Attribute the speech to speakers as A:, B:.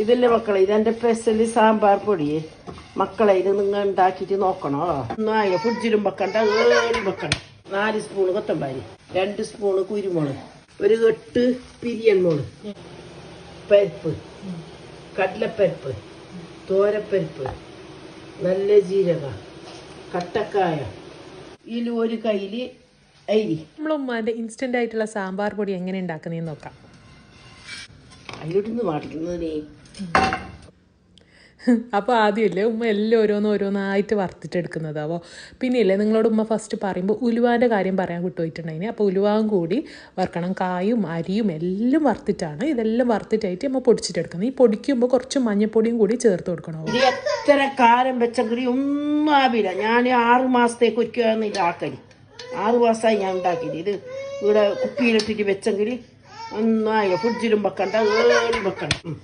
A: ഇതല്ലേ മക്കളെ, ഇതെന്റെ സ്പെഷ്യല് സാമ്പാർ പൊടിയെ. മക്കളെ ഇത് നിങ്ങൾ ഉണ്ടാക്കിയിട്ട് നോക്കണോ. ഒന്നായ ഫ്രിഡ്ജിലും വെക്കണ്ട, ഏഴും വെക്കണം. 4 സ്പൂണ് കൊത്തമ്പാരി, 2 സ്പൂണ് കുരുമുളക്, ഒരു 8 പിരിയൻ മുളക്, പരിപ്പ്, കടലപ്പരിപ്പ്, തോരപ്പരിപ്പ്, നല്ല ജീരക, കട്ടക്കായ, ഇതിൽ ഒരു കയ്യില് അരി.
B: നമ്മളുമ്മാൻ്റെ ഇൻസ്റ്റൻ്റ് ആയിട്ടുള്ള സാമ്പാർ പൊടി എങ്ങനെ ഉണ്ടാക്കുന്നതെന്ന് നോക്കാം.
A: അതിലോട്ടൊന്ന് മാറ്റുന്നതിനെ.
B: അപ്പോൾ ആദ്യമല്ലേ ഉമ്മ എല്ലാം ഓരോന്നായിട്ട് വറുത്തിട്ടെടുക്കുന്നത്. അപ്പോൾ പിന്നെയില്ലേ നിങ്ങളോട് ഉമ്മ ഫസ്റ്റ് പറയുമ്പോൾ ഉലുവാൻ്റെ കാര്യം പറയാൻ വിട്ടുപോയിട്ടുണ്ടായിന്. അപ്പോൾ ഉലുവാൻ കൂടി വറുക്കണം. കായും അരിയും എല്ലാം വറുത്തിട്ടാണ്, ഇതെല്ലാം വറുത്തിട്ടായിട്ട് നമ്മൾ പൊടിച്ചിട്ടെടുക്കുന്നത്. ഈ പൊടിക്കുമ്പോൾ കുറച്ച് മഞ്ഞപ്പൊടിയും കൂടി ചേർത്ത് കൊടുക്കണം.
A: ഇത് എത്ര കാലം വെച്ചെങ്കിൽ ഒന്നും ആവില്ല. ഞാൻ 6 മാസത്തേക്ക് ഒരിക്കലാണ് ഇതാക്കല്. 6 മാസമായി ഞാൻ ഉണ്ടാക്കിയത്. ഇത് ഇവിടെ കുപ്പിയിലിട്ടിട്ട് വെച്ചെങ്കിൽ ഒന്നും ആയില്ല. ഫ്രിഡ്ജിലും വെക്കണ്ട, ഏഴും വെക്കണം.